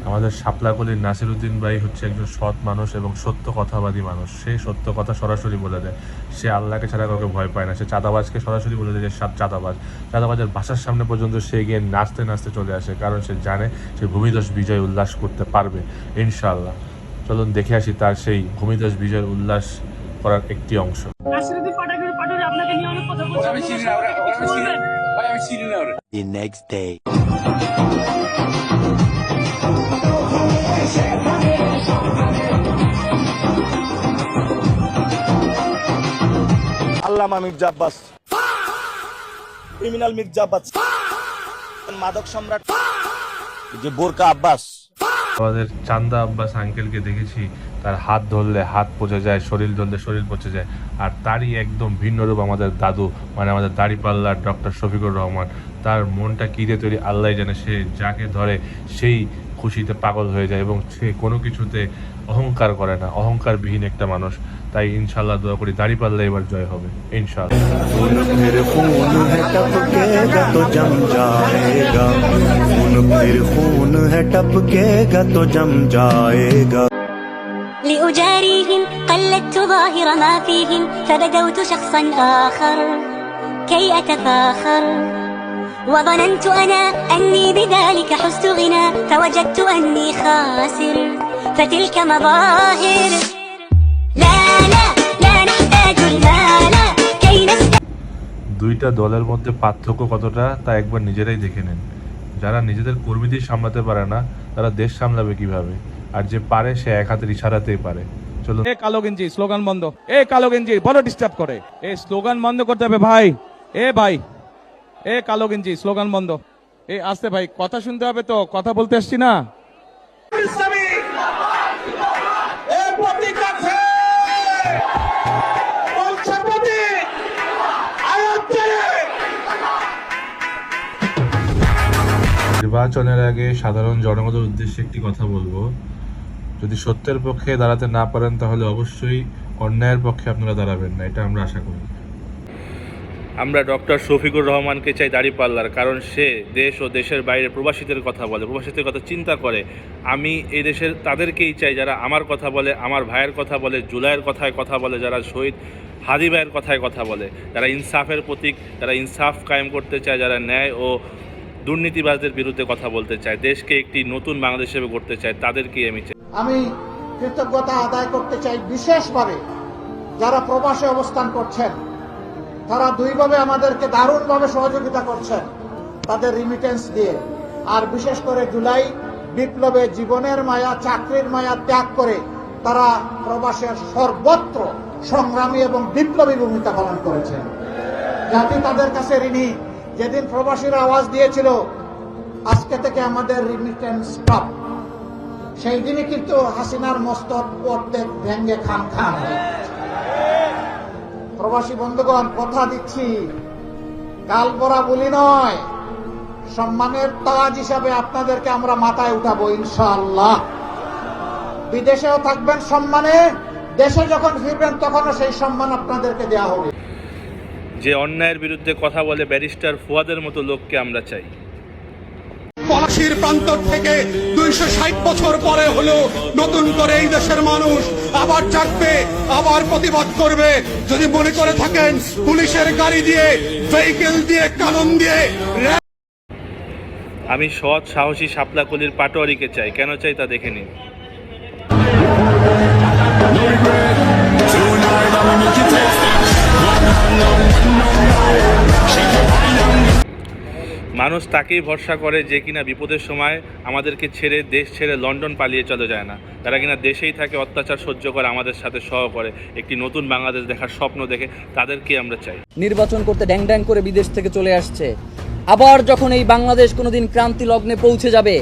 আমাদের শাপলাকলির নাসিরউদ্দিন ভাই হচ্ছে একজন সৎ মানুষ এবং সত্য কথাবাদী মানুষ। সে সত্য কথা সরাসরি বলে দেয়। সে আল্লাহকে ছাড়া কাউকে ভয় পায় না। সে চাঁদাবাজকে সরাসরি বলে দেয় যে চাঁদাবাজের বাসার সামনে পর্যন্ত সে গিয়ে নাচতে নাচতে চলে আসে, কারণ সে জানে সে ভূমিধস বিজয় উল্লাস করতে পারবে ইনশাআল্লাহ। চলুন দেখে আসি তার সেই ভূমিধস বিজয় উল্লাস করার একটি অংশ। The next day. Allama Mirza Abbas, criminal Mirza Abbas, মাদক সম্রাট যে বোরকা আব্বাস। আমাদের চান্দা আব্বাস আঙ্কেলকে দেখেছি, তার হাত ধরলে হাত পচে যায়, শরীর ধরলে শরীর পচে যায়। আর তারই একদম ভিন্ন রূপ আমাদের দাদু, মানে আমাদের দাড়িপাল্লার ডক্টর শফিকুর রহমান। তার মনটা কী দিয়ে তৈরি আল্লাহ জানে। সে যাকে ধরে সেই খুশিতে পাগল হয়ে যায় এবং সে কোনো কিছুতে অহংকার করে না, অহংকারবিহীন একটা মানুষ। তাই ইনশাল্লাহ দোয়া করি দাড়িপাল্লা এবার জয় হবে ইনশাল্লাহ। لأجاريهم قلدت ظاهر ما فيهم فبدوت شخصا آخر كي أتفاخر وظننت أنا أني بذلك حزت غنى فوجدت أني خاسر فتلك مظاهر لا لا لا نحتاج المال كي দুইটা দলের মধ্যে পার্থক্য কতটা তা একবার নিজেরাই দেখে নেন। যারা নিজেদের কর্মীদের সামলাতে পারে না তারা দেশ সামলাবে কিভাবে? আর যে পারে সে এক হাতের ইশারাতেই পারে। চলুন। এ কালো গেঞ্জি স্লোগান বন্ধ, এ কালো গেঞ্জি বড় ডিস্টার্ব করে, এই স্লোগান বন্ধ করতে হবে ভাই। ভাই এ কালো গেঞ্জি স্লোগান বন্ধ। আসতে ভাই, কথা শুনতে হবে তো, কথা বলতে আসছি না। নির্বাচনের আগে সাধারণ জনগণের উদ্দেশ্যে একটি কথা বলবো, যদি সত্যের পক্ষে দাঁড়াতে না পারেন তাহলে অবশ্যই অন্যায়ের পক্ষে আপনারা দাঁড়াবেন না, এটা আমরা আশা করি। আমরা ডক্টর শফিকুর রহমানকে চাই দাঁড়িপাল্লার, কারণ সে দেশ ও দেশের বাইরে প্রবাসীদের কথা বলে, প্রবাসীদের কথা চিন্তা করে। আমি এই দেশের তাদেরকেই চাই যারা আমার কথা বলে, আমার ভাইয়ের কথা বলে, জুলাইয়ের কথায় কথা বলে, যারা শহীদ হাদি ভাইয়ের কথায় কথা বলে, যারা ইনসাফের প্রতীক, যারা ইনসাফ কায়েম করতে চায়, যারা ন্যায় ও দুর্নীতিবাজদের বিরুদ্ধে কথা বলতে চায়, দেশকে একটি নতুন বাংলাদেশ হিসেবে করতে চায়, তাদেরকেই আমি চাই। আমি কৃতজ্ঞতা আদায় করতে চাই বিশেষভাবে যারা প্রবাসে অবস্থান করছেন। তারা দুইভাবে আমাদেরকে দারুণভাবে সহযোগিতা করছেন, তাদের রিমিটেন্স দিয়ে। আর বিশেষ করে জুলাই বিপ্লবে জীবনের মায়া, চাকরির মায়া ত্যাগ করে তারা প্রবাসের সর্বত্র সংগ্রামী এবং বিপ্লবী ভূমিকা পালন করেছেন। জাতি তাদের কাছে ঋণী। যেদিন প্রবাসীরা আওয়াজ দিয়েছিল আজকে থেকে আমাদের রিমিটেন্স স্টপ, সেই দিনই কিন্তু হাসিনার মস্তক অর্ধেক ভেঙ্গে খান খান। প্রবাসী বন্ধুগণ, কথা দিচ্ছি, কাল পরা বলি নয়, সম্মানের তাজ হিসাবে আপনাদেরকে আমরা মাথায় উঠাবো ইনশাআল্লাহ। বিদেশেও থাকবেন সম্মানে, দেশে যখন ফিরবেন তখনও সেই সম্মান আপনাদেরকে দেওয়া হবে। যে অন্যায়ের বিরুদ্ধে কথা বলে ব্যারিস্টার ফুয়াদের মতো লোককে আমরা চাই। পলাশির প্রান্তর থেকে 260 বছর পরে হলো নতুন করে এই দেশের মানুষ আবার জাগবে, আবার প্রতিবাদ করবে। যদি মনে করে থাকেন পুলিশের গাড়ি দিয়ে, ভেহিকেল দিয়ে, কানন দিয়ে। আমি সৎ সাহসী শাপলাকলির পাটোয়ারিকে চাই। কেন চাই তা দেখে নিন। মানুষ তাকেই ভরসা করে যে কিনা বিপদের সময় আমাদেরকে ছেড়ে, দেশ ছেড়ে লন্ডন পালিয়ে চলে যায় না, তারা কিনা দেশেই থাকে, অত্যাচার সহ্য করে, আমাদের সাথে সহ করে, একটি নতুন বাংলাদেশ দেখার স্বপ্ন দেখে, তাদেরকে আমরা চাই। নির্বাচন করতে ড্যাং ড্যাং করে বিদেশ থেকে চলে আসছে, আবার যখন এই বাংলাদেশ কোনোদিন ক্রান্তি লগ্নে পৌঁছে যাবে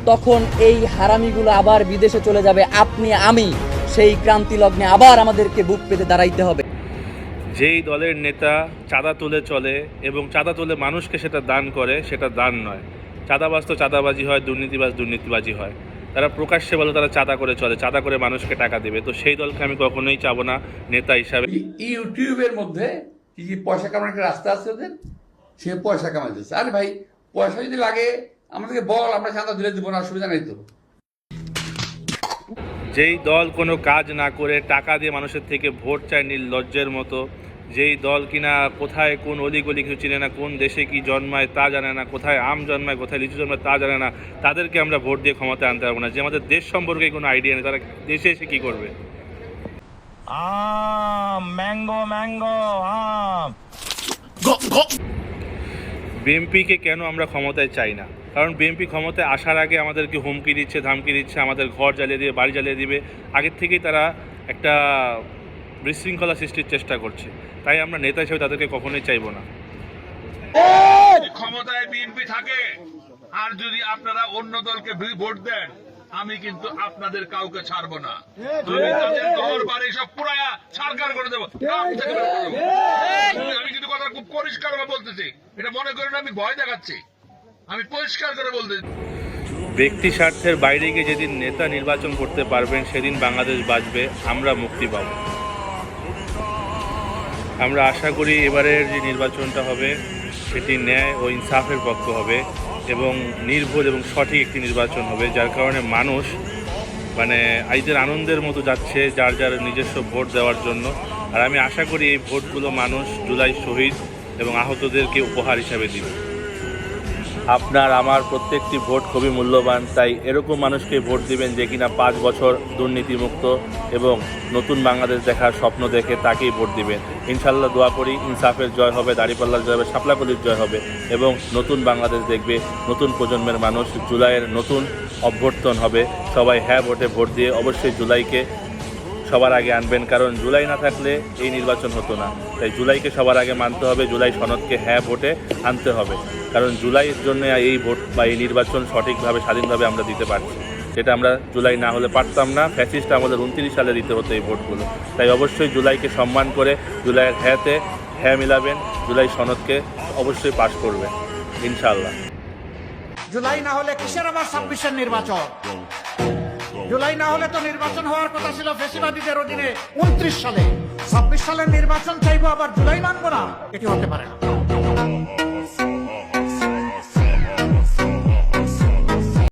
তখন এই হারামিগুলো আবার বিদেশে চলে যাবে। আপনি আমি সেই ক্রান্তি লগ্নে আবার আমাদেরকে বুক পেতে দাঁড়াইতে হবে। যেই দলের নেতা চাঁদা তুলে চলে এবং চাঁদা তুলে মানুষকে সেটা দান করে, সেটা দান নয়। চাঁদাবাজ তো চাঁদাবাজি হয়, দুর্নীতিবাজ দুর্নীতিবাজি হয়। তারা প্রকাশ্যে বলে তারা চাঁদা করে চলে, চাঁদা করে মানুষকে টাকা দেবে। তো সেই দলকে আমি কখনোই চাবো না নেতা হিসাবে। ইউটিউবের মধ্যে কি পয়সা কামানোর একটা রাস্তা আছে ওদের, সে পয়সা কামাইতেছে। আরে ভাই, পয়সা যদি লাগে আমাদেরকে বল, আমরা চাঁদা দিলে দিব না, অসুবিধা নেই তো। যেই দল কোনো কাজ না করে টাকা দিয়ে মানুষের থেকে ভোট চায় নির্লজ্জের মতো, যেই দল কিনা কোথায় কোন অলিগলি কিছু চিনে না, কোন দেশে কি জন্মায় তা জানে না, কোথায় আম জন্মায় কোথায় লিচু জন্মায় তা জানে না, তাদেরকে আমরা ভোট দিয়ে ক্ষমতায় আনতে পারবো না। যে আমাদের দেশ সম্পর্কে কোনো আইডিয়া নেই, তারা দেশে এসে কী করবে? বিএনপিকে কেন আমরা ক্ষমতায় চাই না? কারণ বিএনপি ক্ষমতায় আসার আগে আমাদেরকে হুমকি দিচ্ছে, ধামকি দিচ্ছে, আমাদের ঘর জ্বালিয়ে দিবে, বাড়ি জ্বালিয়ে দিবে। আগের থেকেই তারা একটা বিশৃঙ্খলা সৃষ্টির চেষ্টা করছে। তাই আমরা নেতা হিসেবে তাদেরকে কখনোই চাইবো না। ক্ষমতায় বিএনপি থাকে আর যদি আপনারা অন্য দলকে ভোট দেন, আমি কিন্তু আপনাদের কাউকে ছাড়বো না। আমি তাদের ঘর বাড়ি সব পুরায়া ছাড়খাড় করে দেবো, গ্রাম থেকে বের করে দেবো। আমি কিন্তু কথা খুব পরিষ্কার ভাবে বলতেছি, এটা মনে করেন আমি ভয় দেখাচ্ছি, আমি পরিষ্কার করে বলতেছি। ব্যক্তি স্বার্থের বাইরে গিয়ে যেদিন নেতা নির্বাচন করতে পারবেন, সেদিন বাংলাদেশ বাঁচবে, আমরা মুক্তি পাব। আমরা আশা করি এবারের যে নির্বাচনটা হবে সেটি ন্যায় ও ইনসাফের পক্ষ হবে এবং নির্ভুল এবং সঠিক একটি নির্বাচন হবে, যার কারণে মানুষ ঈদের আনন্দের মতো যাচ্ছে যার যার নিজস্ব ভোট দেওয়ার জন্য। আর আমি আশা করি এই ভোটগুলো মানুষ জুলাই শহীদ এবং আহতদেরকে উপহার হিসাবে দিবে। আপনার আমার প্রত্যেকটি ভোট খুবই মূল্যবান, তাই এরকম মানুষকে ভোট দিবেন যে কিনা 5 বছর দুর্নীতিমুক্ত এবং নতুন বাংলাদেশ দেখার স্বপ্ন দেখে তাকেই ভোট দিবেন। ইনশাল্লাহ দোয়া করি ইনসাফের জয় হবে, দাঁড়িপাল্লার জয় হবে, শাপলাকলির জয় হবে এবং নতুন বাংলাদেশ দেখবে নতুন প্রজন্মের মানুষ। জুলাইয়ের নতুন অভ্যর্থন হবে। সবাই হ্যাঁ ভোটে ভোট দিয়ে অবশ্যই জুলাইকে সবার আগে আনবেন, কারণ জুলাই না থাকলে এই নির্বাচন হতো না। তাই জুলাইকে সবার আগে মানতে হবে, জুলাই সনদকে হ্যাঁ ভোটে আনতে হবে, কারণ জুলাইয়ের জন্য এই ভোট বা এই নির্বাচন সঠিকভাবে স্বাধীনভাবে আমরা দিতে পারছি, যেটা আমরা জুলাই না হলে পারতাম না। ফ্যাসিস্ট আমাদের 29 সালে দিতে হতো এই ভোটগুলো। তাই অবশ্যই জুলাইকে সম্মান করে জুলাইয়ের হ্যাঁতে হ্যাঁ মিলাবেন, জুলাই সনদকে অবশ্যই পাশ করবেন ইনশাআল্লাহ। জুলাই না হলে কিসের আবার 26-এর নির্বাচন? জুলাই না হলে তো নির্বাচন হওয়ার কথা ছিল ফ্যাসিবাদীদের অধীনে 29 সালে। 26 সালের নির্বাচন চাইবো, আবার জুলাই মানবো না? এটি হতে পারে না।